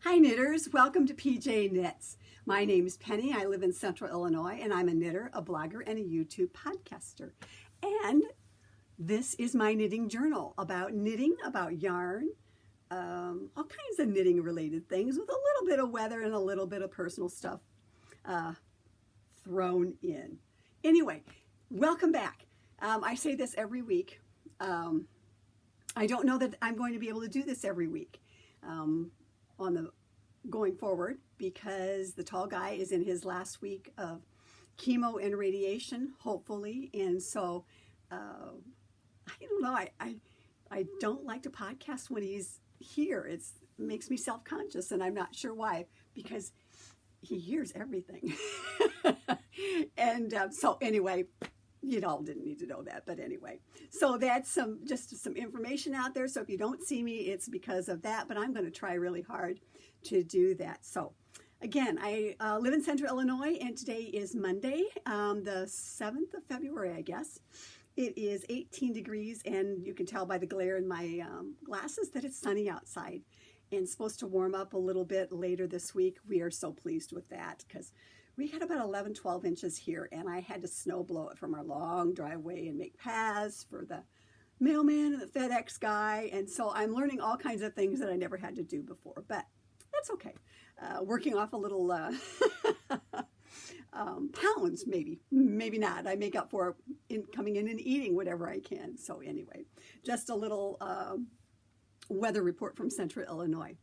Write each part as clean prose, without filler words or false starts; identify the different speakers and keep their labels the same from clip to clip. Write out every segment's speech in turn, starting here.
Speaker 1: Hi knitters, welcome to PJ Knits. My name is Penny, I live in Central Illinois, and I'm a knitter, a blogger, and a YouTube podcaster. And this is my knitting journal about knitting, about yarn, all kinds of knitting related things with a little bit of weather and a little bit of personal stuff thrown in. Anyway, welcome back. I say this every week. I don't know that I'm going to be able to do this every week. Going forward, because the tall guy is in his last week of chemo and radiation, hopefully, and so I don't know. I don't like to podcast when he's here. It makes me self-conscious, and I'm not sure why, because he hears everything. And so anyway, you all didn't need to know that, but anyway, so that's just some information out there. So if you don't see me, it's because of that, but I'm going to try really hard to do that. So again, I live in Central Illinois, and today is Monday, the 7th of February, I guess. It is 18 degrees, and you can tell by the glare in my glasses that it's sunny outside and supposed to warm up a little bit later this week. We are so pleased with that because we had about 11, 12 inches here, and I had to snow blow it from our long driveway and make paths for the mailman and the FedEx guy. And so I'm learning all kinds of things that I never had to do before, but that's okay. Working off a little pounds, maybe not. I make up for coming in and eating whatever I can. So anyway, just a little weather report from Central Illinois.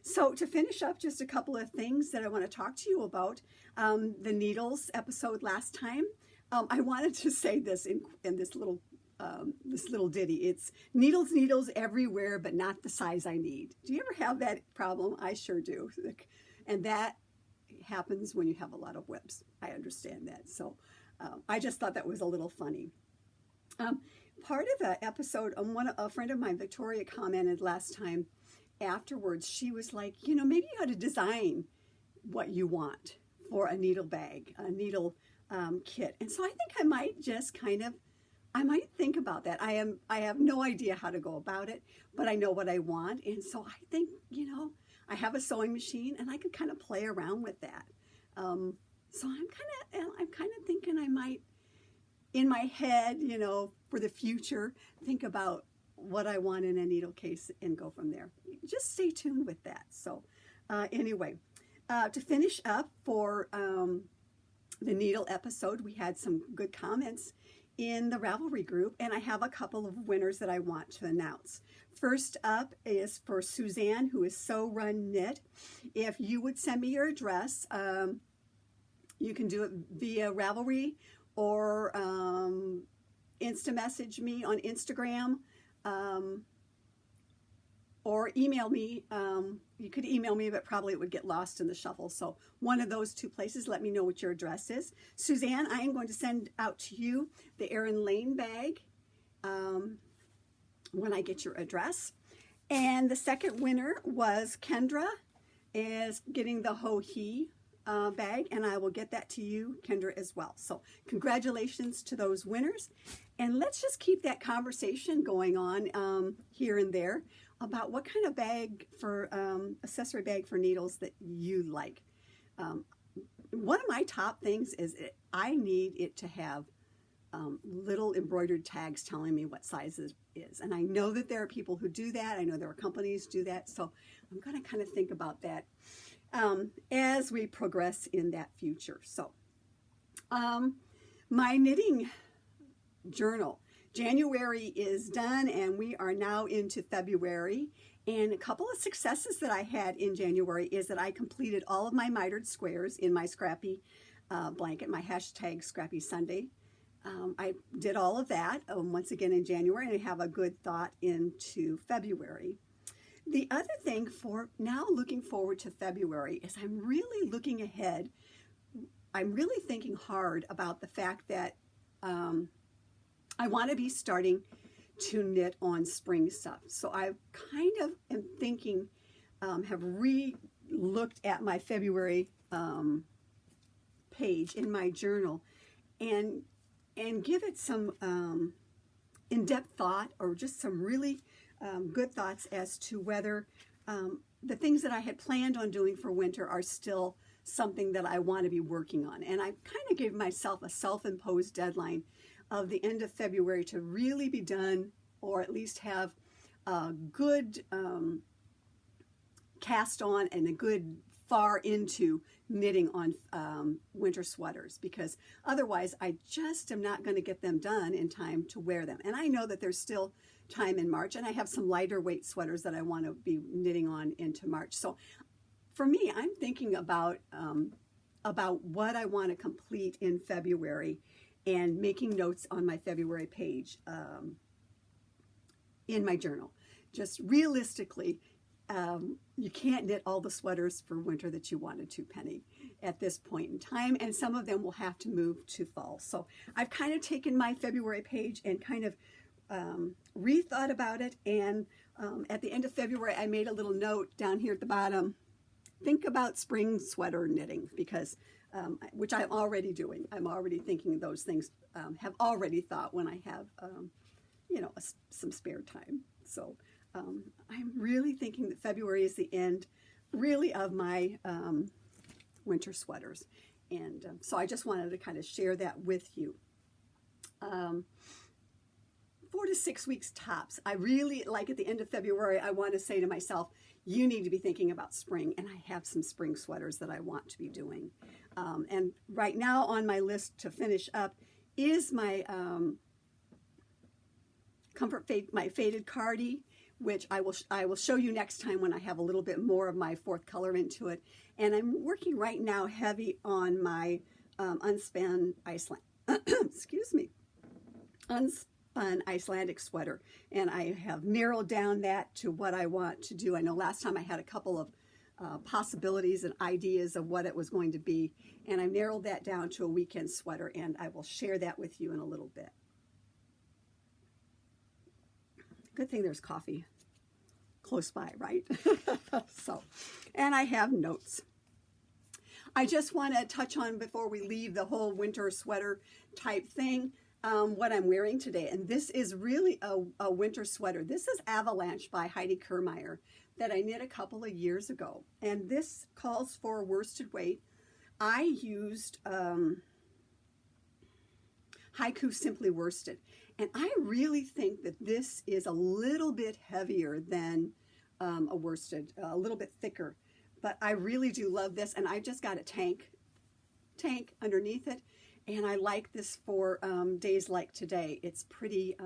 Speaker 1: So to finish up, just a couple of things that I want to talk to you about. The needles episode last time. I wanted to say this in this little ditty. It's needles everywhere, but not the size I need. Do you ever have that problem? I sure do. And that happens when you have a lot of whips. I understand that. So I just thought that was a little funny. Part of the episode, a friend of mine, Victoria, commented last time afterwards. She was like, maybe you ought to design what you want for a needle bag, a needle kit. And so I think I might just I might think about that. I have no idea how to go about it, but I know what I want. And so I think, I have a sewing machine, and I could kind of play around with that. So I'm kind of thinking I might, in my head, for the future, think about what I want in a needle case and go from there. Just stay tuned with that. So anyway, to finish up for the needle episode, we had some good comments in the Ravelry group, and I have a couple of winners that I want to announce. First up is for Suzanne, who is Sew Run Knit. If you would send me your address, you can do it via Ravelry or Insta message me on Instagram, or email me. You could email me, but probably it would get lost in the shuffle. So one of those two places, let me know what your address is. Suzanne, I am going to send out to you the Erin Lane bag when I get your address. And the second winner was Kendra, is getting the Ho He bag, and I will get that to you, Kendra, as well. So congratulations to those winners. And let's just keep that conversation going on here and there about what kind of bag for accessory bag for needles that you like. One of my top things is I need it to have little embroidered tags telling me what size it is. And I know that there are people who do that. I know there are companies who do that. So I'm going to kind of think about that as we progress in that future. So my knitting journal. January is done, and we are now into February. And a couple of successes that I had in January is that I completed all of my mitered squares in my scrappy blanket, my hashtag Scrappy Sunday. I did all of that once again in January, and I have a good thought into February. The other thing for now, looking forward to February, is I'm really looking ahead. I'm really thinking hard about the fact that I want to be starting to knit on spring stuff. So I kind of am thinking, have re-looked at my February page in my journal and give it some in-depth thought, or just some really good thoughts as to whether the things that I had planned on doing for winter are still something that I want to be working on. And I kind of gave myself a self-imposed deadline of the end of February to really be done, or at least have a good cast on and a good far into knitting on winter sweaters, because otherwise I just am not going to get them done in time to wear them. And I know that there's still time in March, and I have some lighter weight sweaters that I want to be knitting on into March. So for me, I'm thinking about what I want to complete in February and making notes on my February page in my journal. Just realistically, you can't knit all the sweaters for winter that you wanted to, Penny, at this point in time, and some of them will have to move to fall. So I've kind of taken my February page and kind of rethought about it, and at the end of February I made a little note down here at the bottom: think about spring sweater knitting, because which I'm already doing. I'm already thinking those things, have already thought when I have some spare time. So I'm really thinking that February is the end, really, of my winter sweaters. And so I just wanted to kind of share that with you. 4 to 6 weeks tops. I really, like, at the end of February, I want to say to myself, you need to be thinking about spring. And I have some spring sweaters that I want to be doing. And right now on my list to finish up is my my faded cardie, which I will show you next time when I have a little bit more of my fourth color into it. And I'm working right now heavy on my unspun Iceland, excuse me, unspun Icelandic sweater. And I have narrowed down that to what I want to do. I know last time I had a couple of possibilities and ideas of what it was going to be, and I've narrowed that down to a weekend sweater, and I will share that with you in a little bit. Good thing there's coffee close by, right? So, and I have notes. I just want to touch on, before we leave the whole winter sweater type thing, what I'm wearing today. And this is really a winter sweater. This is Avalanche by Heidi Kermeyer that I knit a couple of years ago. And this calls for worsted weight. I used Haiku Simply Worsted. And I really think that this is a little bit heavier than a worsted, a little bit thicker. But I really do love this, and I just got a tank underneath it. And I like this for days like today. It's pretty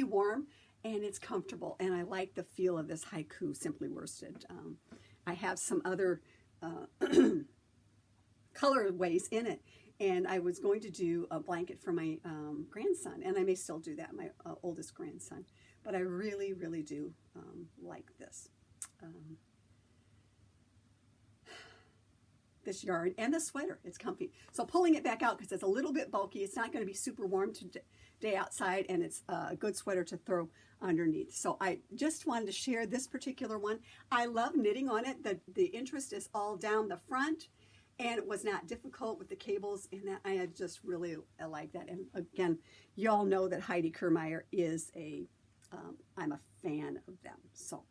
Speaker 1: warm, and it's comfortable, and I like the feel of this Haiku Simply Worsted. I have some other colorways in it, and I was going to do a blanket for my grandson, and I may still do that, my oldest grandson. But I really, really do like this. This yarn and the sweater. It's comfy. So pulling it back out, because it's a little bit bulky. It's not going to be super warm today outside, and it's a good sweater to throw underneath. So I just wanted to share this particular one. I love knitting on it. The interest is all down the front, and it was not difficult with the cables, and that I just really like that. And again, y'all know that Heidi Kermeyer is I'm a fan of them. So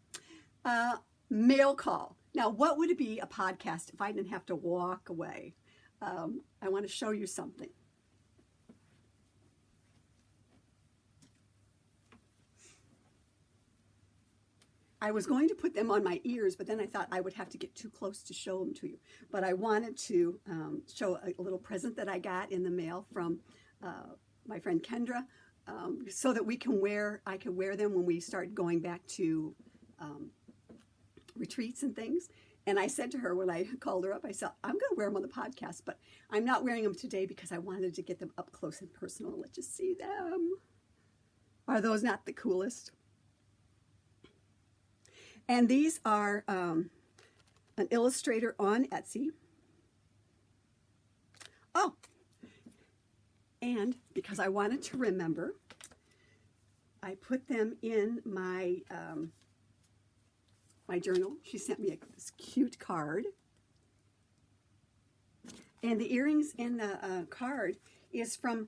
Speaker 1: mail call. Now, what would it be a podcast if I didn't have to walk away? I want to show you something. I was going to put them on my ears, but then I thought I would have to get too close to show them to you. But I wanted to show a little present that I got in the mail from my friend Kendra, so that I can wear them when we start going back to retreats and things. And I said to her when I called her up, I said, I'm going to wear them on the podcast, but I'm not wearing them today because I wanted to get them up close and personal and let you see them. Are those not the coolest? And these are an illustrator on Etsy. Oh, and because I wanted to remember, I put them in my my journal. She sent me this cute card. And the earrings in the card is from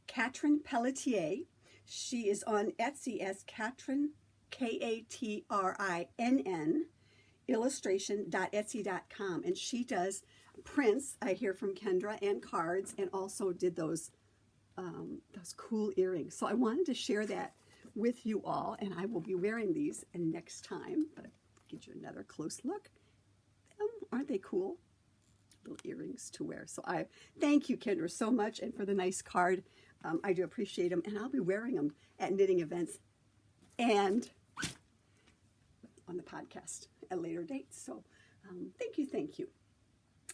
Speaker 1: Catherine Pelletier. She is on Etsy as Catherine KATRINN illustration.etsy.com, and she does prints, I hear from Kendra, and cards, and also did those cool earrings. So I wanted to share that with you all, and I will be wearing these next time. But I'll get you another close look. Aren't they cool? Little earrings to wear. So I thank you, Kendra, so much, and for the nice card. I do appreciate them, and I'll be wearing them at knitting events and on the podcast at later dates. So thank you, thank you.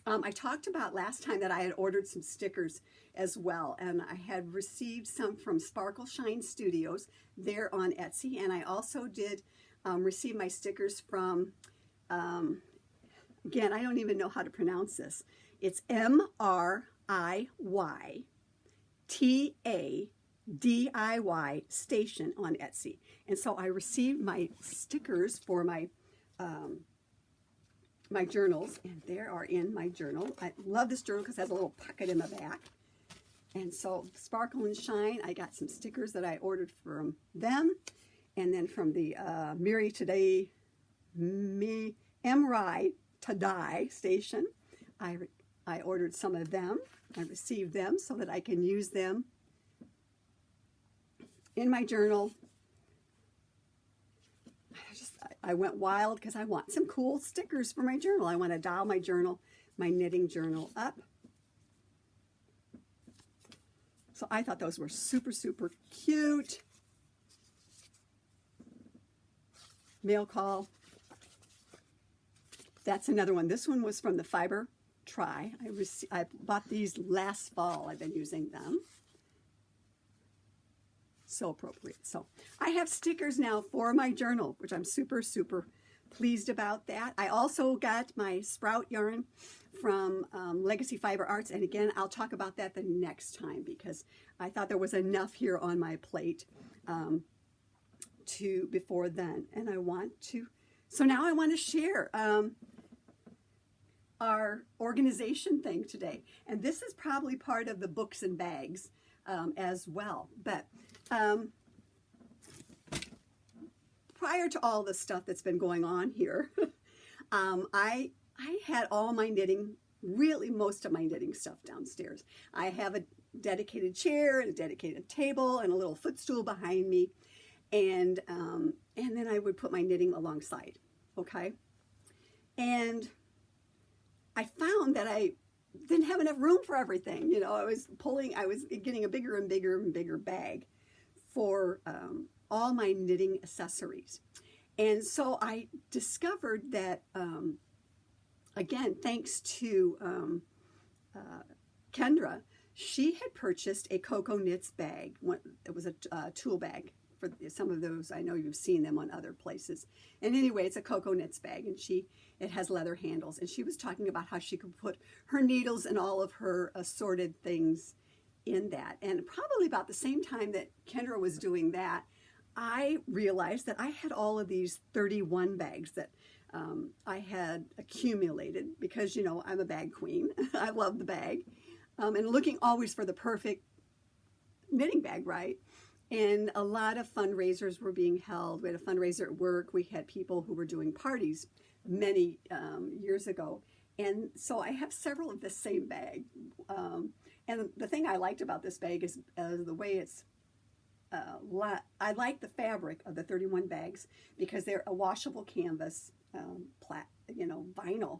Speaker 1: I talked about last time that I had ordered some stickers as well, and I had received some from Sparkle Shine Studios there on Etsy, and I also did receive my stickers from, again, I don't even know how to pronounce this. It's MRIYTADIY Station on Etsy. And so I received my stickers for my my journals, and they are in my journal. I love this journal because it has a little pocket in the back. And so Sparkle and Shine, I got some stickers that I ordered from them. And then from the MRI Tadai Station, I ordered some of them. I received them so that I can use them in my journal. I went wild because I want some cool stickers for my journal. I want to dial my journal, my knitting journal up. So I thought those were super, super cute. Mail call. That's another one. This one was from the Fiber Try. I bought these last fall. I've been using them. So appropriate. So I have stickers now for my journal, which I'm super, super pleased about that. I also got my Sprout yarn from Legacy Fiber Arts, and again, I'll talk about that the next time because I thought there was enough here on my plate before then, and I want to. So now I want to share our organization thing today, and this is probably part of the books and bags as well, but. Prior to all the stuff that's been going on here, I had all my knitting, really most of my knitting stuff downstairs. I have a dedicated chair and a dedicated table and a little footstool behind me, and then I would put my knitting alongside, okay? And I found that I didn't have enough room for everything. You know, I was getting a bigger and bigger and bigger bag for all my knitting accessories. And so I discovered that, again, thanks to Kendra, she had purchased a Coco Knits bag. It was a tool bag for some of those. I know you've seen them on other places. And anyway, it's a Coco Knits bag, and it has leather handles. And she was talking about how she could put her needles and all of her assorted things in that. And probably about the same time that Kendra was doing that, I realized that I had all of these 31 bags that I had accumulated because, you know, I'm a bag queen. I love the bag. And looking always for the perfect knitting bag, right? And a lot of fundraisers were being held. We had a fundraiser at work. We had people who were doing parties many years ago. And so I have several of the same bag. And the thing I liked about this bag is the way it's, I like the fabric of the 31 bags because they're a washable canvas, vinyl,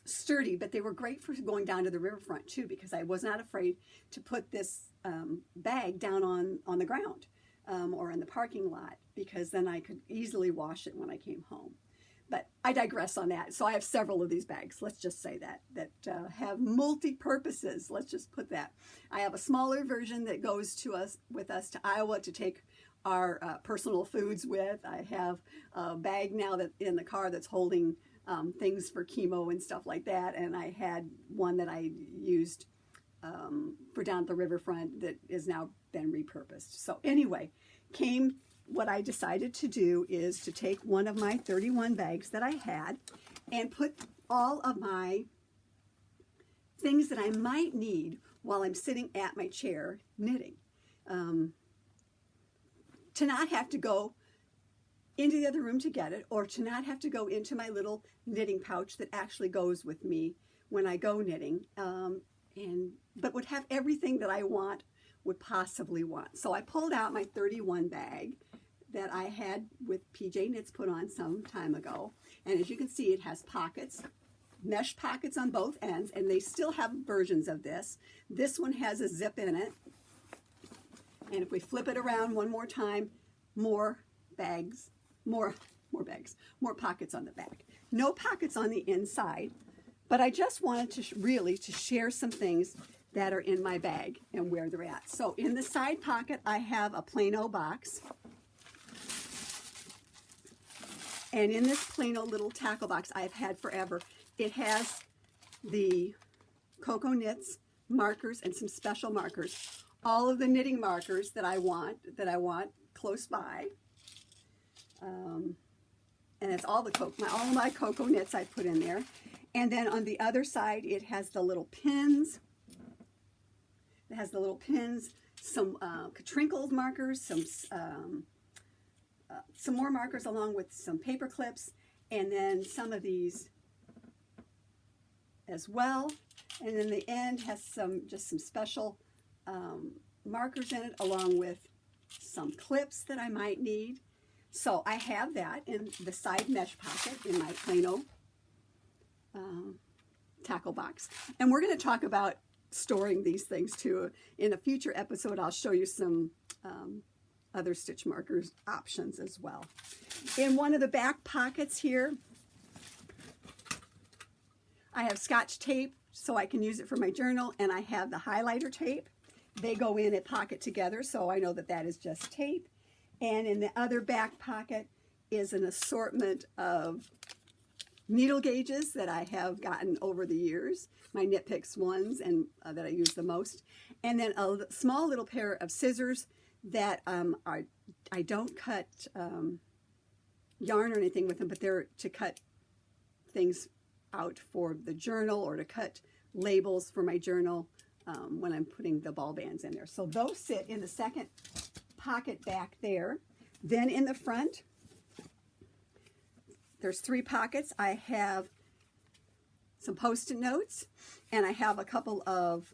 Speaker 1: sturdy, but they were great for going down to the riverfront too because I was not afraid to put this bag down on the ground or in the parking lot because then I could easily wash it when I came home. But I digress on that. So I have several of these bags, let's just say that have multi-purposes. Let's just put that. I have a smaller version that goes with us to Iowa to take our personal foods with. I have a bag now that in the car that's holding things for chemo and stuff like that. And I had one that I used for down at the riverfront that is now been repurposed. So anyway, what I decided to do is to take one of my 31 bags that I had and put all of my things that I might need while I'm sitting at my chair knitting. to not have to go into the other room to get it, or to not have to go into my little knitting pouch that actually goes with me when I go knitting, but would have everything that I would possibly want. So I pulled out my 31 bag that I had with PJ Knits put on some time ago, and as you can see, it has pockets, mesh pockets on both ends, and they still have versions of this. This one has a zip in it, and if we flip it around one more time, more bags, more pockets on the back. No pockets on the inside, but I just wanted to really share some things that are in my bag and where they're at. So in the side pocket, I have a Plano box. And in this Plano little tackle box I've had forever, it has the Cocoa Knits markers and some special markers. All of the knitting markers that I want close by. And it's all all my Cocoa Knits I put in there. And then on the other side, it has the little pins. It has the little pins, some Katrinkled markers, some more markers along with some paper clips, and then some of these as well. And then the end has just some special markers in it, along with some clips that I might need. So I have that in the side mesh pocket in my Plano tackle box. And we're going to talk about storing these things too. In a future episode, I'll show you some other stitch markers options as well. In one of the back pockets here, I have Scotch tape so I can use it for my journal, and I have the highlighter tape. They go in a pocket together, so I know that that is just tape. And in the other back pocket is an assortment of needle gauges that I have gotten over the years, my Knit Picks ones, and that I use the most. And then a small little pair of scissors that I don't cut yarn or anything with them, but they're to cut things out for the journal or to cut labels for my journal when I'm putting the ball bands in there. So those sit in the second pocket back there. Then in the front, there's 3 pockets. I have some Post-it notes, and I have a couple of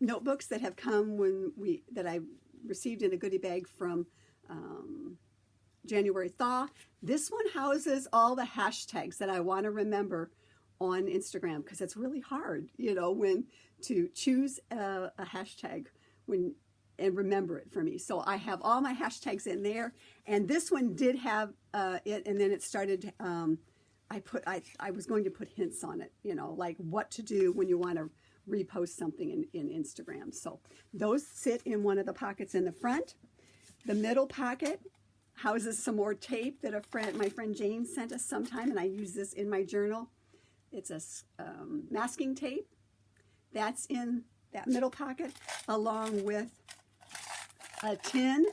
Speaker 1: notebooks that have come that I received in a goodie bag from January Thaw. This one houses all the hashtags that I want to remember on Instagram, because it's really hard, when to choose a hashtag and remember it for me. So I have all my hashtags in there, and this one did have it, and then it started, I was going to put hints on it, like what to do when you want to repost something in Instagram. So those sit in one of the pockets in the front. The middle pocket houses some more tape that my friend Jane sent us sometime, and I use this in my journal. It's a masking tape. That's in that middle pocket, along with a tin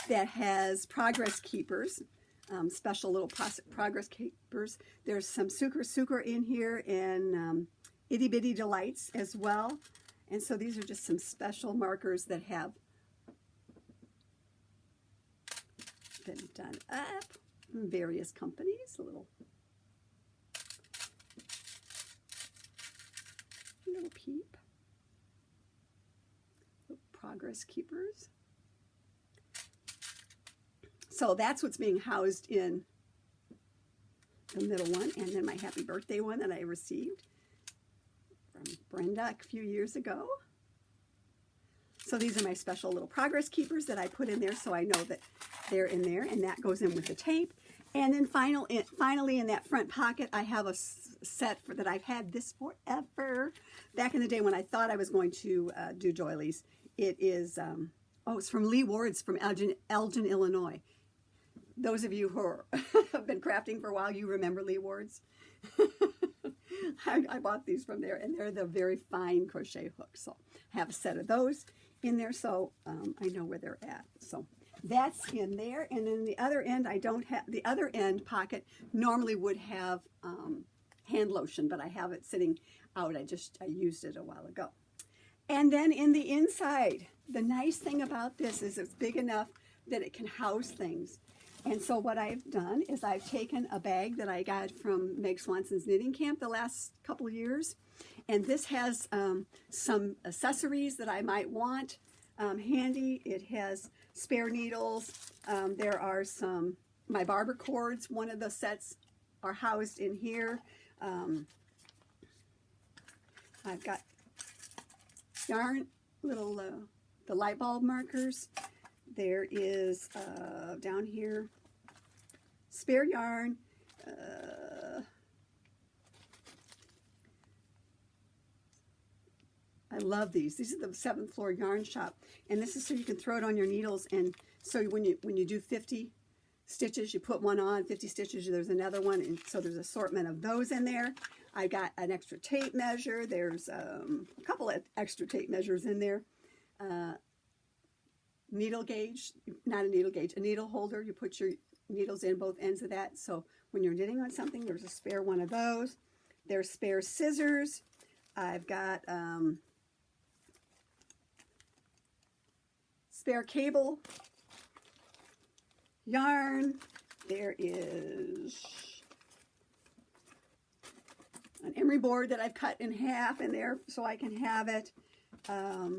Speaker 1: that has progress keepers, special little progress keepers. There's some Sucre in here, and Itty Bitty Delights as well. And so these are just some special markers that have been done up from various companies. A little peep. Little progress keepers. So that's what's being housed in the middle one. And then my happy birthday one that I received from Brenda a few years ago. So these are my special little progress keepers that I put in there, so I know that they're in there, and that goes in with the tape. And then finally in that front pocket, I have a set that I've had this forever. Back in the day when I thought I was going to do doilies. It is, it's from Lee Ward's from Elgin, Illinois. Those of you who have been crafting for a while, you remember Lee Ward's. I bought these from there, and they're the very fine crochet hooks. So I have a set of those in there, so I know where they're at. So that's in there. And then the other end, I don't have, the other end pocket normally would have hand lotion, but I have it sitting out. I used it a while ago. And then in the inside, the nice thing about this is it's big enough that it can house things. And so what I've done is I've taken a bag that I got from Meg Swanson's knitting camp the last couple of years, and this has some accessories that I might want handy. It has spare needles. There are my barber cords. One of the sets are housed in here. I've got yarn, little the light bulb markers. There is down here spare yarn. I love these. These are the 7th Floor Yarn Shop, and this is so you can throw it on your needles. And so when you do 50 stitches, you put one on. 50 stitches, there's another one, and so there's assortment of those in there. I got an extra tape measure. There's a couple of extra tape measures in there. Needle gauge, not a needle gauge, a needle holder. You put your needles in both ends of that. So when you're knitting on something, there's a spare one of those. There's spare scissors. I've got spare cable, yarn. There is an emery board that I've cut in half in there so I can have it. Gosh,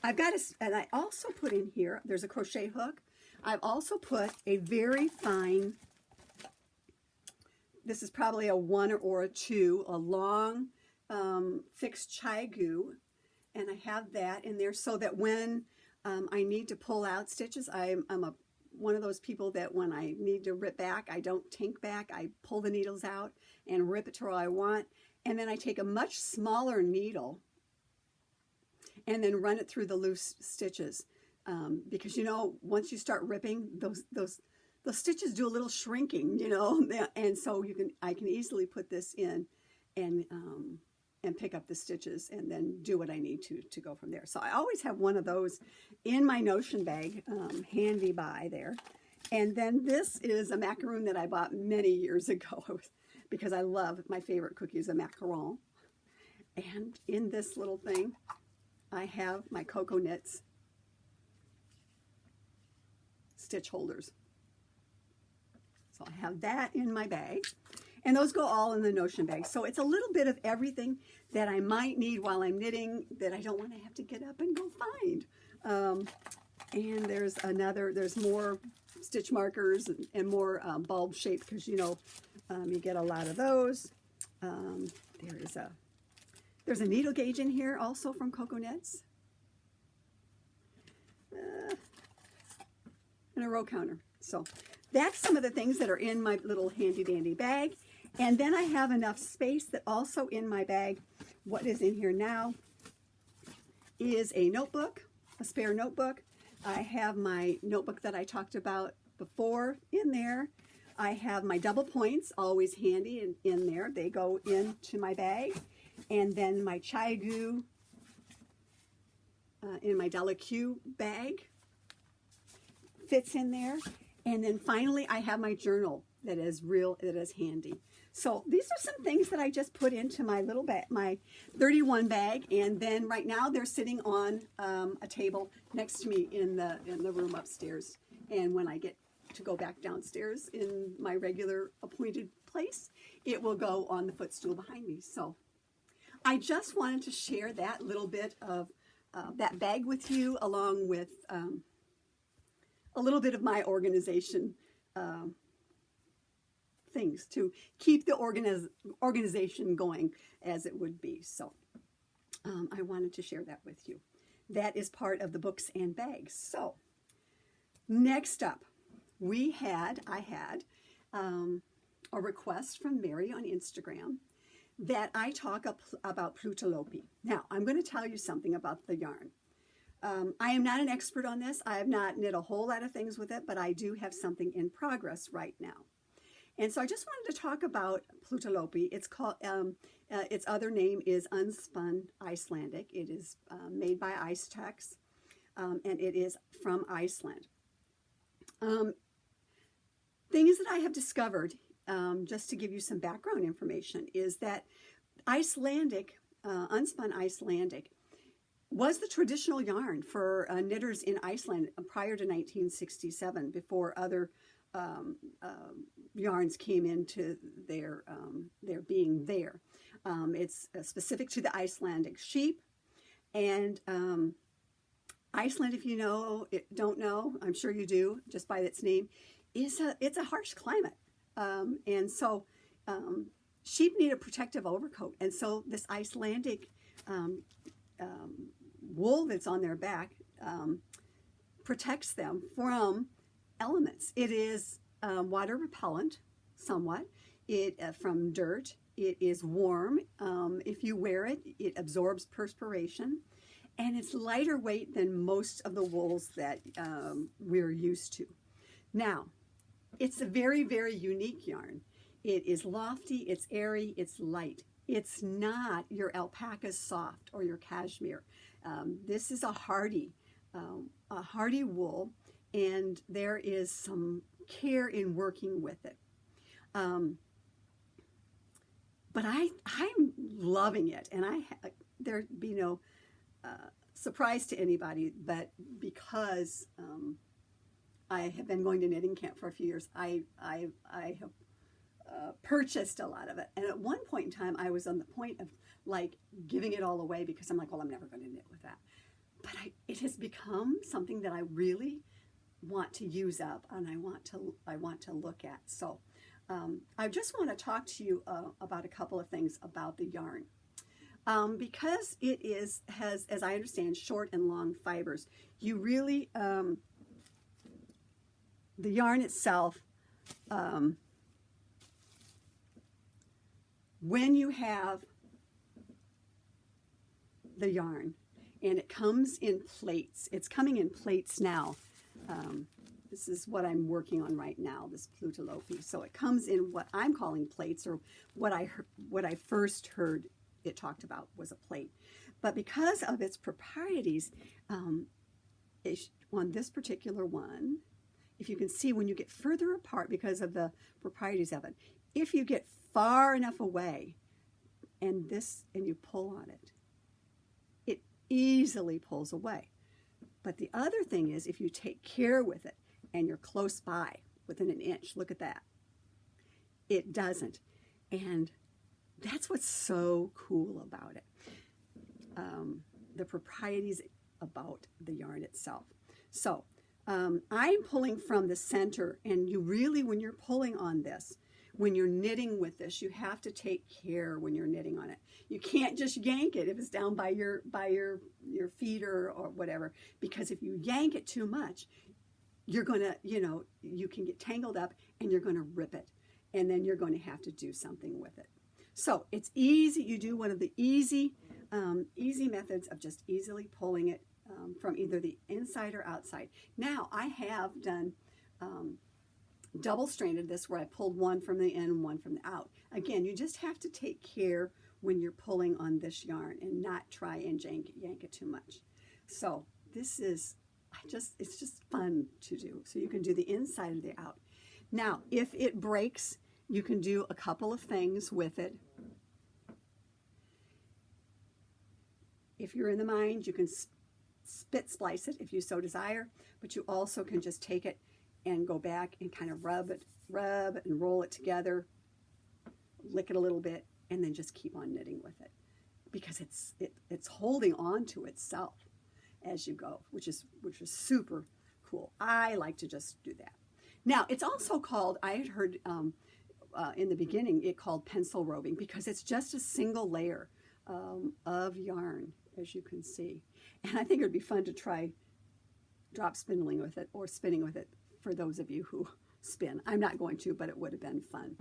Speaker 1: I've got and I also put in here, there's a crochet hook. I've also put a very fine, this is probably a 1 or a 2, a long fixed chai-gu, and I have that in there so that when I need to pull out stitches, I'm one of those people that when I need to rip back, I don't tink back. I pull the needles out and rip it to where I want, and then I take a much smaller needle and then run it through the loose stitches, because once you start ripping, those stitches do a little shrinking, and so I can easily put this in and pick up the stitches and then do what I need to go from there. So I always have one of those in my Notion bag, handy by there. And then this is a macaroon that I bought many years ago because I love, my favorite cookie is a macaron. And in this little thing, I have my Cocoa Knits stitch holders. So I have that in my bag. And those go all in the Notion bag. So it's a little bit of everything that I might need while I'm knitting that I don't want to have to get up and go find. And there's more stitch markers and more bulb shape because, you get a lot of those. There's a needle gauge in here also from Cocoa Knits. And a row counter. So that's some of the things that are in my little handy dandy bag. And then I have enough space that also in my bag, what is in here now is a notebook, a spare notebook. I have my notebook that I talked about before in there. I have my double points, always handy in there. They go into my bag. And then my chai-gu in my Della-Q bag fits in there. And then finally, I have my journal that is handy. So these are some things that I just put into my little bag, my 31 bag. And then right now they're sitting on a table next to me in the room upstairs. And when I get to go back downstairs in my regular appointed place, it will go on the footstool behind me. So I just wanted to share that little bit of that bag with you, along with a little bit of my organization things to keep the organization going as it would be. So I wanted to share that with you. That is part of the books and bags. So next up, I had a request from Mary on Instagram that I talk about Plotulopi. Now, I'm going to tell you something about the yarn. I am not an expert on this. I have not knit a whole lot of things with it, but I do have something in progress right now. And so I just wanted to talk about Plotulopi. It's called, its other name is Unspun Icelandic. It is made by Icetex, and it is from Iceland. Things that I have discovered, just to give you some background information, is that Icelandic, Unspun Icelandic, was the traditional yarn for knitters in Iceland prior to 1967, before other yarns came into their being there. It's specific to the Icelandic sheep, and Iceland, if you don't know, I'm sure you do, just by its name, it's a harsh climate, and so sheep need a protective overcoat, and so this Icelandic wool that's on their back protects them from elements. It is water repellent, somewhat. From dirt. It is warm. If you wear it, it absorbs perspiration, and it's lighter weight than most of the wools that we're used to. Now, it's a very, very unique yarn. It is lofty, it's airy, it's light. It's not your alpaca soft or your cashmere. This is a hardy wool, and there is some care in working with it. But I'm loving it, and there'd be no surprise to anybody, but because I have been going to knitting camp for a few years, I have purchased a lot of it. And at one point in time, I was on the point of like giving it all away, because I'm like, well, I'm never going to knit with that. But it has become something that I really want to use up, and I want to look at. So I just want to talk to you about a couple of things about the yarn. Because it has, as I understand, short and long fibers. You really, the yarn itself, when you have the yarn, and it comes in plates, it's coming in plates now. This is what I'm working on right now, this Plotulopi. So it comes in what I'm calling plates, or what I first heard it talked about was a plate. But because of its proprieties, on this particular one, if you can see, when you get further apart, because of the proprieties of it, if you get far enough away and you pull on it, it easily pulls away. But the other thing is, if you take care with it and you're close by, within an inch, look at that, it doesn't. And that's what's so cool about it. The proprieties about the yarn itself. So I'm pulling from the center, and you really, when you're pulling on this, when you're knitting with this, you have to take care when you're knitting on it. You can't just yank it if it's down by your feet or whatever, because if you yank it too much, you're going to, you can get tangled up, and you're going to rip it, and then you're going to have to do something with it. So it's easy. You do one of the easy methods of just easily pulling it from either the inside or outside. Now, I have done double-stranded this, where I pulled one from the in, one from the out. Again, you just have to take care when you're pulling on this yarn, and not try and yank it too much. So this is, it's just fun to do. So you can do the inside or the out. Now, if it breaks, you can do a couple of things with it. If you're in the mind, you can spit splice it if you so desire, but you also can just take it and go back and kind of rub it and roll it together, lick it a little bit, and then just keep on knitting with it, because it's holding on to itself as you go, which is super cool. I like to just do that. Now, it's also called, I had heard in the beginning, it called pencil roving, because it's just a single layer of yarn, as you can see. And I think it would be fun to try drop spindling with it, or spinning with it, for those of you who spin. I'm not going to, but it would have been fun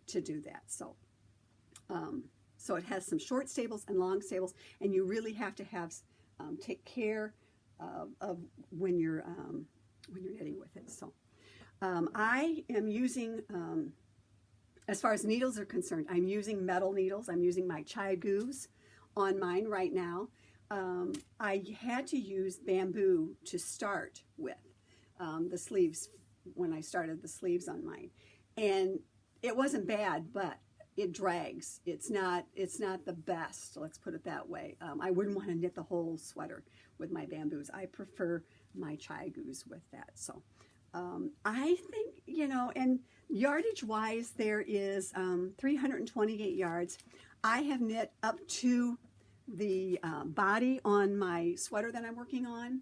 Speaker 1: to do that. So so it has some short staples and long staples, and you really have to take care of when you're knitting with it. So I am using, as far as needles are concerned, I'm using metal needles. I'm using my chai goos on mine right now. I had to use bamboo to start with the sleeves, when I started the sleeves on mine. And it wasn't bad, but it drags. It's not the best, let's put it that way. I wouldn't want to knit the whole sweater with my bamboos. I prefer my chigoos with that. So I think, you know, and yardage wise, there is 328 yards. I have knit up to the body on my sweater that I'm working on,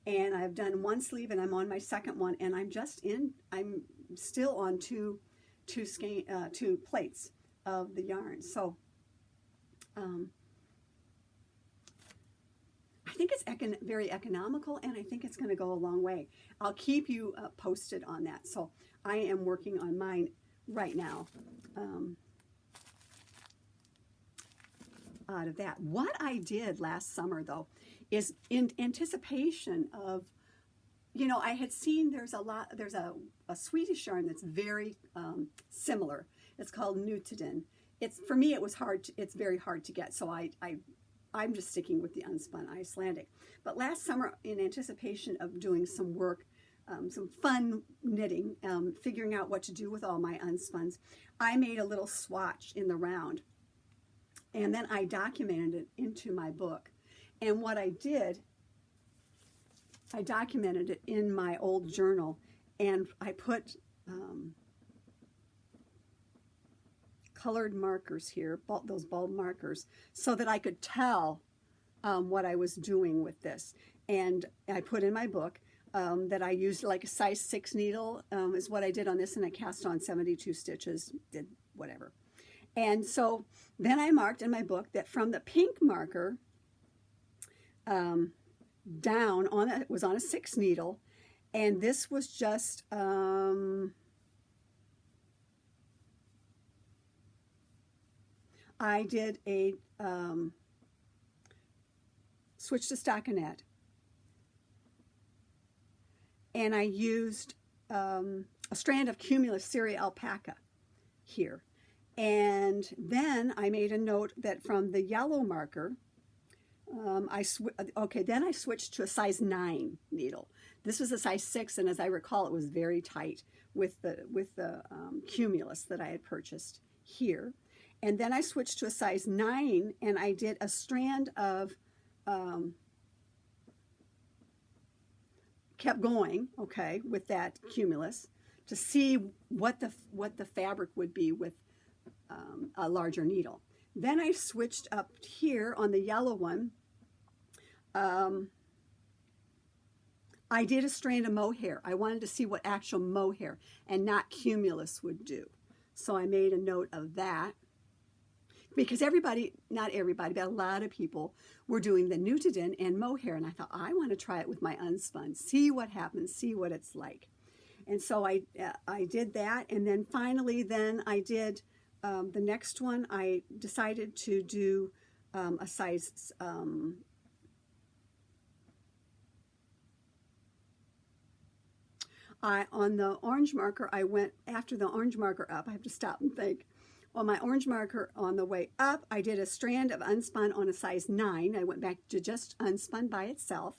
Speaker 1: and I've done one sleeve and I'm on my second one, and I'm still on two plates of the yarn. So I think it's very economical, and I think it's going to go a long way. I'll keep you posted on that. So I am working on mine right now. Out of that, what I did last summer though is in anticipation of, you know, I had seen there's a Swedish yarn that's very similar. It's called Nutiden. For me, it's very hard to get, so I'm just sticking with the unspun Icelandic. But last summer, in anticipation of doing some work, some fun knitting, figuring out what to do with all my unspuns, I made a little swatch in the round, and then I documented it into my book. And what I did, I documented it in my old journal, and I put colored markers here, those bulb markers, so that I could tell what I was doing with this. And I put in my book that I used like a size 6 needle is what I did on this, and I cast on 72 stitches, did whatever. And so then I marked in my book that from the pink marker down on it was on a 6 needle, and this was just I did a switch to stockinette, and I used a strand of Cumulus Syria alpaca here. And then I made a note that from the yellow marker, then I switched to a size 9 needle. This was a size 6, and as I recall, it was very tight with the Cumulus that I had purchased here. And then I switched to a size 9, and I did a strand of, kept going, okay, with that Cumulus to see what the fabric would be with a larger needle. Then I switched up here on the yellow one. I did a strand of mohair. I wanted to see what actual mohair and not Cumulus would do. So I made a note of that. Because not everybody, but a lot of people were doing the Nutiden and mohair, and I thought, I want to try it with my unspun, see what happens, see what it's like. And so I did that, and then finally I did the next one. I decided to do a size on the orange marker. I went after the orange marker up. I have to stop and think. On my orange marker on the way up, I did a strand of unspun on a size 9. I went back to just unspun by itself.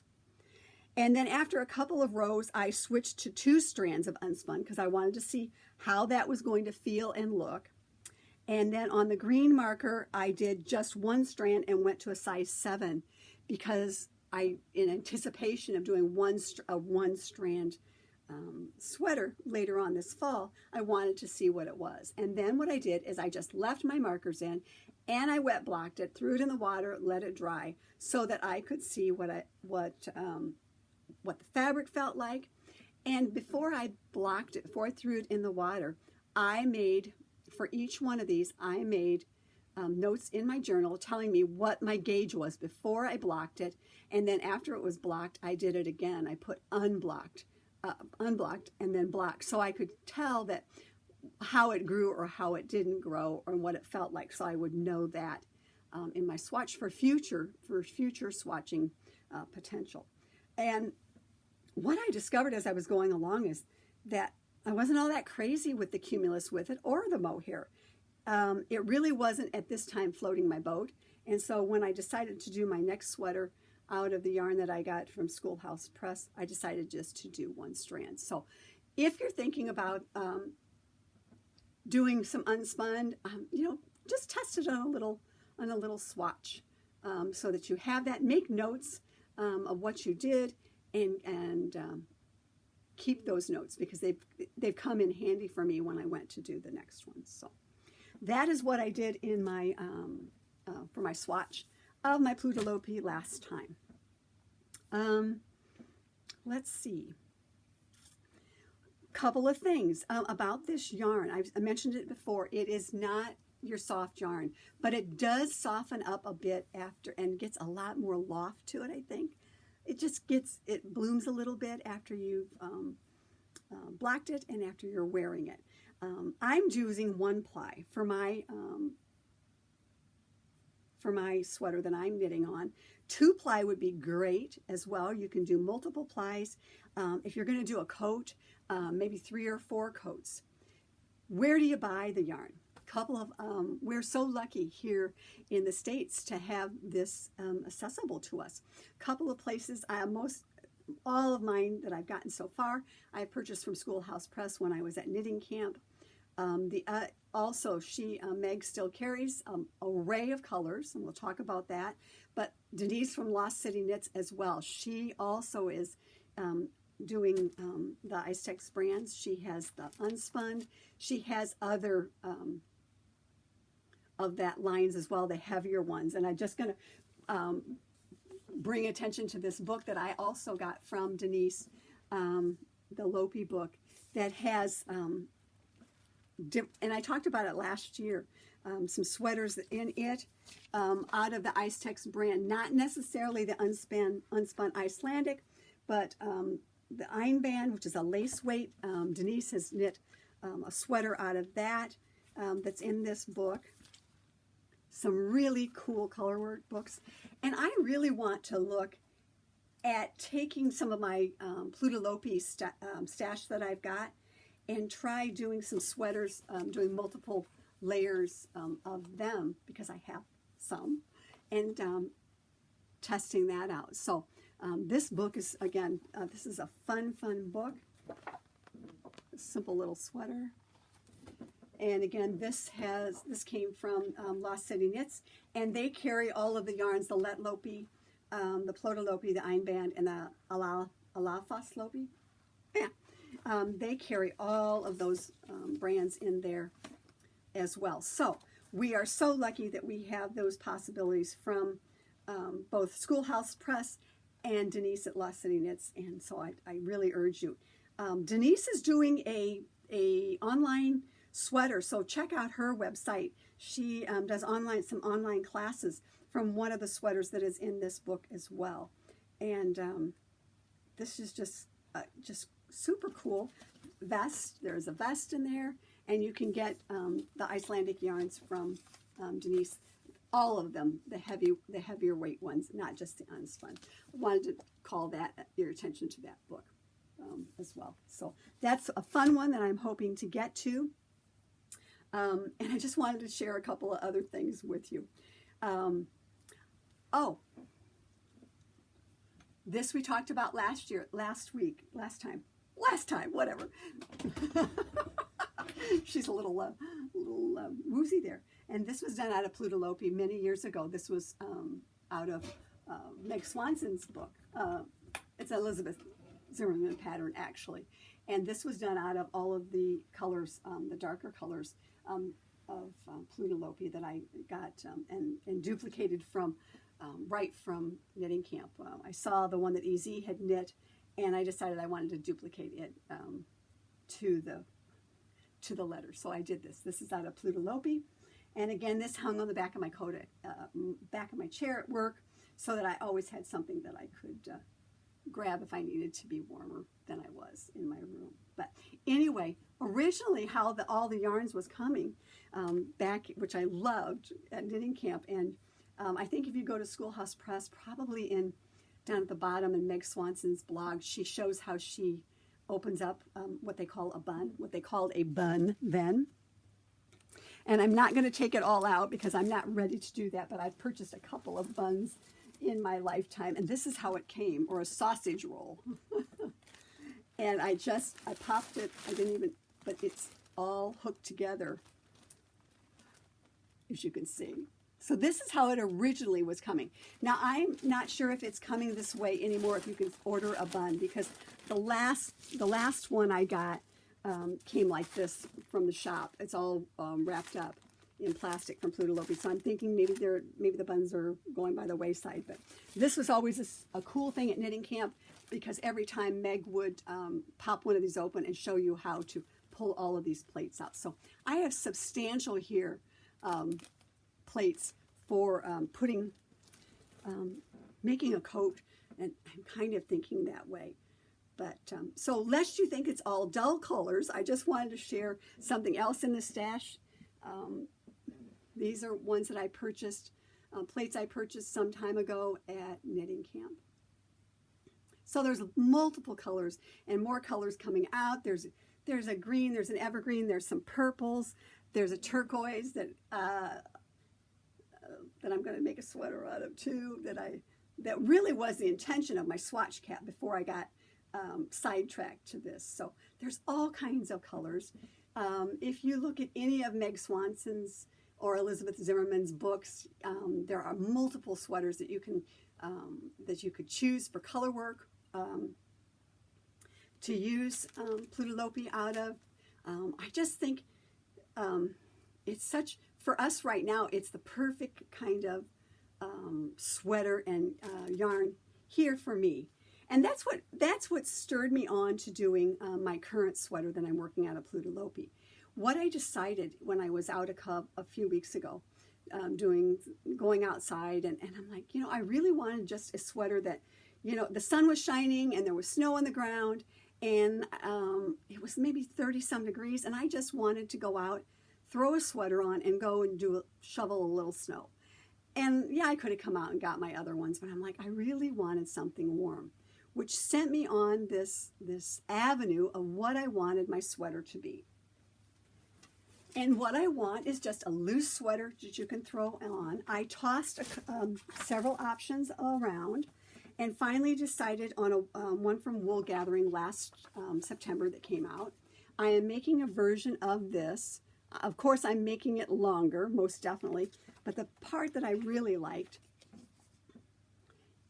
Speaker 1: And then after a couple of rows, I switched to 2 strands of unspun because I wanted to see how that was going to feel and look. And then on the green marker, I did just 1 strand and went to a size 7 because in anticipation of doing a one strand sweater later on this fall, I wanted to see what it was. And then what I did is I just left my markers in, and I wet blocked it, threw it in the water, let it dry, so that I could see what the fabric felt like. And before I blocked it, before I threw it in the water, I made, for each one of these, I made notes in my journal telling me what my gauge was before I blocked it. And then after it was blocked, I did it again. I put unblocked and then blocked, so I could tell that how it grew or how it didn't grow or what it felt like, so I would know that in my swatch for future swatching potential. And what I discovered as I was going along is that I wasn't all that crazy with the Cumulus with it or the mohair. It really wasn't at this time floating my boat. And so when I decided to do my next sweater out of the yarn that I got from Schoolhouse Press, I decided just to do 1 strand. So if you're thinking about doing some unspun, just test it on a little swatch, so that you have that. Make notes of what you did, and keep those notes, because they've come in handy for me when I went to do the next one. So that is what I did in my for my swatch of my Plotulopi last time. Let's see. Couple of things about this yarn. I mentioned it before. It is not your soft yarn, but it does soften up a bit after, and gets a lot more loft to it, I think. It blooms a little bit after you've blacked it and after you're wearing it. I'm using 1 ply for my sweater that I'm knitting on. 2 ply would be great as well. You can do multiple plies. If you're going to do a coat, maybe 3 or 4 coats. Where do you buy the yarn? We're so lucky here in the States to have this accessible to us. Some places, all of mine that I've gotten so far, I purchased from Schoolhouse Press when I was at knitting camp. Also, Meg still carries an array of colors, and we'll talk about that. But Denise from Lost City Knits as well. She also is doing the Icetex brands. She has the unspun. She has other of that lines as well, the heavier ones. And I'm just going to bring attention to this book that I also got from Denise, the Lopi book, that has, and I talked about it last year, some sweaters in it out of the Icetex brand, not necessarily the unspun Icelandic, but the Einband, which is a lace weight. Denise has knit a sweater out of that that's in this book. Some really cool color work books. And I really want to look at taking some of my Plotulopi stash that I've got and try doing some sweaters, doing multiple layers of them, because I have some, and testing that out. So this book is, again, this is a fun book. A simple little sweater. And again, this came from Lost City Knits, and they carry all of the yarns, the Let Lopi, the Plotulopi, the Einband, and the Alafas Lopi. Yeah, they carry all of those brands in there as well. So we are so lucky that we have those possibilities from both Schoolhouse Press and Denise at Lost City Knits, and so I really urge you. Denise is doing a online sweater, so check out her website. She does some online classes from one of the sweaters that is in this book as well, and this is just super cool. Vest, there's a vest in there, and you can get the Icelandic yarns from Denise, all of them, the heavier weight ones, not just the unspun. I wanted to call your attention to that book as well. So that's a fun one that I'm hoping to get to. And I just wanted to share a couple of other things with you. This we talked about last time, whatever. She's a little woozy there. And this was done out of Plotulopi many years ago. This was out of Meg Swanson's book. It's Elizabeth Zimmerman pattern, actually. And this was done out of all of the colors, the darker colors of Plotulopi that I got and duplicated from right from knitting camp. I saw the one that EZ had knit, and I decided I wanted to duplicate it to the letter. So I did this. This is out of Plotulopi. And again, this hung on the back of my coat, back of my chair at work, so that I always had something that I could grab if I needed to be warmer than I was in my room. But anyway, originally how all the yarns was coming back, which I loved at knitting camp, and I think if you go to Schoolhouse Press, probably down at the bottom in Meg Swanson's blog, she shows how she opens up what they call a bun, what they called a bun then. And I'm not going to take it all out because I'm not ready to do that, but I've purchased a couple of buns in my lifetime, and this is how it came, or a sausage roll. And I popped it, but it's all hooked together, as you can see. So this is how it originally was coming. Now, I'm not sure if it's coming this way anymore, if you can order a bun, because the last one I got came like this from the shop. It's all wrapped up in plastic from Plotulopi. So I'm thinking maybe the buns are going by the wayside. But this was always a cool thing at knitting camp, because every time Meg would pop one of these open and show you how to pull all of these plates out. So I have substantial here plates for making a coat, and I'm kind of thinking that way. But so lest you think it's all dull colors, I just wanted to share something else in the stash. These are ones that I purchased, plates I purchased some time ago at knitting camp. So there's multiple colors and more colors coming out. There's a green, there's an evergreen, there's some purples, there's a turquoise that I'm going to make a sweater out of too. That really was the intention of my swatch cap before I got sidetracked to this. So there's all kinds of colors. If you look at any of Meg Swanson's or Elizabeth Zimmerman's books, there are multiple sweaters that you could choose for color work to use Plotulopi out of. I just think it's such, for us right now, it's the perfect kind of sweater and yarn here for me. And that's what stirred me on to doing my current sweater that I'm working out of Plotulopi. What I decided when I was out a few weeks ago, going outside, and I'm like, I really wanted just a sweater that, the sun was shining and there was snow on the ground, and it was maybe 30 some degrees, and I just wanted to go out, throw a sweater on, and go and shovel a little snow. And yeah, I could have come out and got my other ones, but I'm like, I really wanted something warm, which sent me on this avenue of what I wanted my sweater to be. And what I want is just a loose sweater that you can throw on. I tossed several options around and finally decided on one from Wool Gathering last September that came out. I am making a version of this. Of course, I'm making it longer, most definitely. But the part that I really liked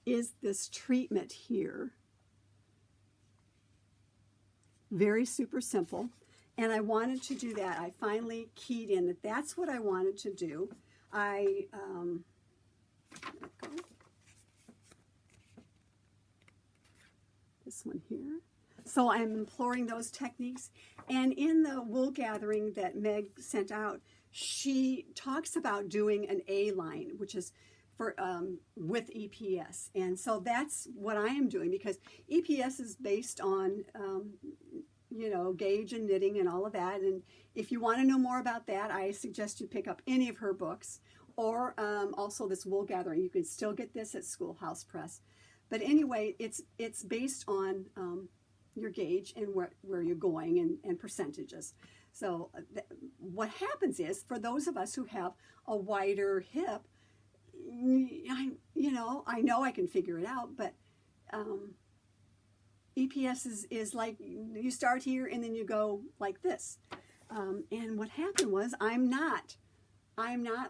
Speaker 1: is this treatment here. Very super simple. And I wanted to do that. I finally keyed in that that's what I wanted to do. This one here. So I'm employing those techniques. And in the Wool Gathering that Meg sent out, she talks about doing an A-line, which is for with EPS. And so that's what I am doing, because EPS is based on gauge and knitting and all of that. And if you want to know more about that, I suggest you pick up any of her books, or also this Wool Gathering. You can still get this at Schoolhouse Press. But anyway, it's based on your gauge and where you're going and percentages. So what happens is, for those of us who have a wider hip, I know I can figure it out, but EPS is like you start here and then you go like this. And what happened was, I'm not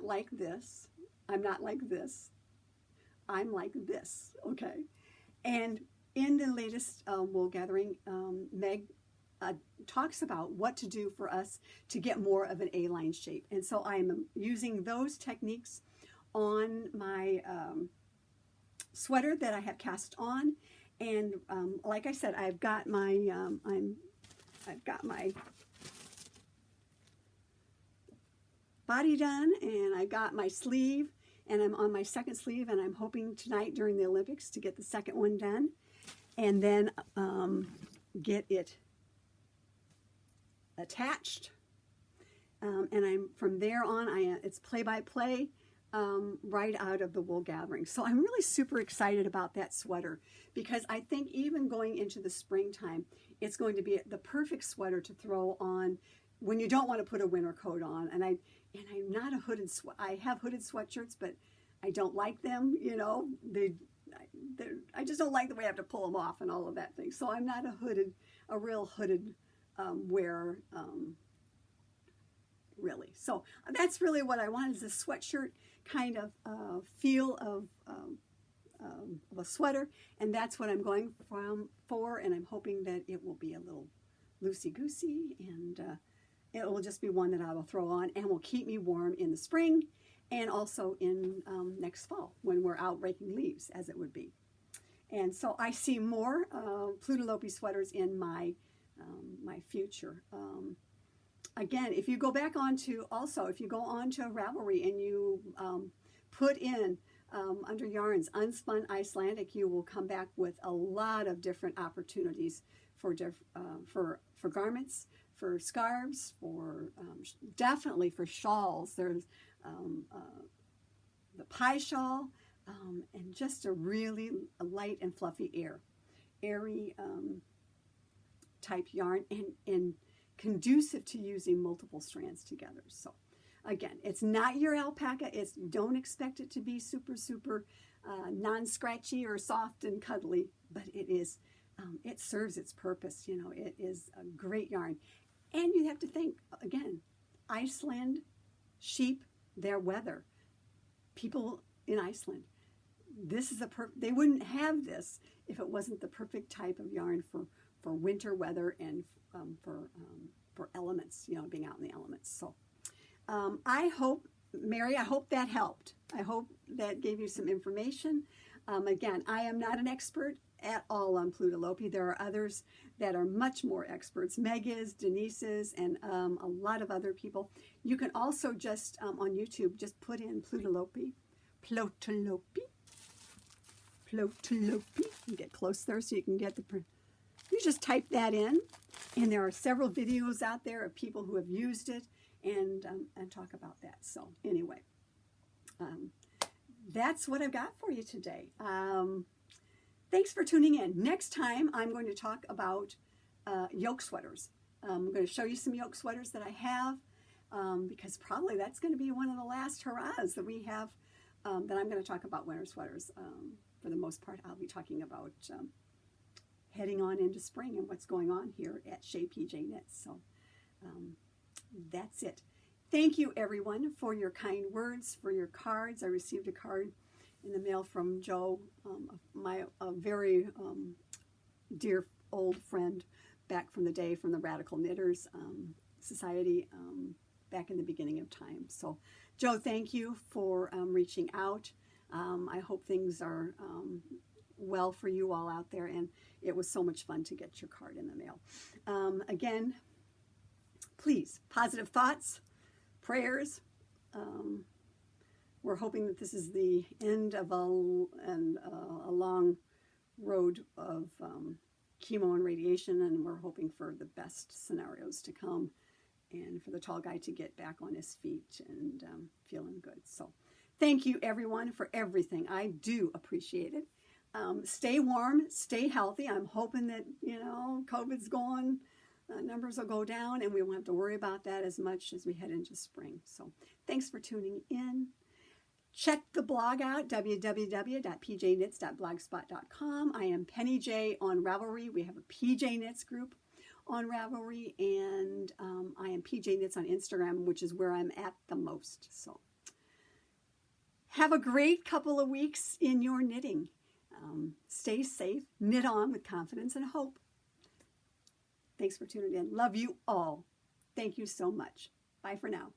Speaker 1: like this. I'm not like this. I'm like this, okay? And in the latest Wool Gathering, Meg talks about what to do for us to get more of an A-line shape. And so I'm using those techniques on my sweater that I have cast on. And like I said, I've got my body done, and I got my sleeve, and I'm on my second sleeve, and I'm hoping tonight during the Olympics to get the second one done, and then get it attached. And I'm from there on, it's play-by-play right out of the Wool Gathering. So I'm really super excited about that sweater, because I think even going into the springtime, it's going to be the perfect sweater to throw on when you don't want to put a winter coat on. And I'm not a hooded I have hooded sweatshirts, but I don't like them. I just don't like the way I have to pull them off and all of that thing. So I'm not a real hooded wearer really. So that's really what I want, is a sweatshirt kind of feel of a sweater, and that's what I'm going for, and I'm hoping that it will be a little loosey-goosey, and it will just be one that I will throw on and will keep me warm in the spring and also in next fall when we're out raking leaves, as it would be. And so I see more Plotulopi sweaters in my my future. Again, if you go back onto, also, if you go onto Ravelry and you put in under yarns unspun Icelandic, you will come back with a lot of different opportunities for garments, for scarves, for definitely for shawls. There's the pie shawl, and just a really light and fluffy airy type yarn, and conducive to using multiple strands together. So again, it's not your alpaca. Don't expect it to be super non-scratchy or soft and cuddly, but it is. It serves its purpose. You know, it is a great yarn. And you have to think, again, Iceland, sheep, their weather. People in Iceland, this is they wouldn't have this if it wasn't the perfect type of yarn for winter weather and for elements, you know, being out in the elements. So I hope, Mary, I hope that helped. I hope that gave you some information. Again, I am not an expert at all on Plotulopi. There are others that are much more experts. Meg is, Denise is, and a lot of other people. You can also just, on YouTube, just put in Plotulopi. You get close there so you can get you just type that in, and there are several videos out there of people who have used it and talk about that. So anyway, that's what I've got for you today. Thanks for tuning in. Next time, I'm going to talk about yoke sweaters. I'm going to show you some yoke sweaters that I have, because probably that's going to be one of the last hurrahs that we have, that I'm going to talk about winter sweaters. For the most part, I'll be talking about heading on into spring and what's going on here at Shea PJ Knits. So that's it. Thank you, everyone, for your kind words, for your cards. I received a card in the mail from Joe, a very dear old friend back from the day from the Radical Knitters Society back in the beginning of time. So, Joe, thank you for reaching out. I hope things are well for you all out there, and it was so much fun to get your card in the mail. Again, please, positive thoughts, prayers. We're hoping that this is the end of a long road of chemo and radiation, and we're hoping for the best scenarios to come and for the tall guy to get back on his feet and feeling good. So thank you, everyone, for everything. I do appreciate it. Stay warm, stay healthy. I'm hoping that, you know, COVID's gone, numbers will go down, and we won't have to worry about that as much as we head into spring. So thanks for tuning in. Check the blog out, www.pjknits.blogspot.com. I am Penny J on Ravelry. We have a PJ Knits group on Ravelry, and I am PJ Knits on Instagram, which is where I'm at the most. So have a great couple of weeks in your knitting. Stay safe, knit on with confidence and hope. Thanks for tuning in. Love you all. Thank you so much. Bye for now.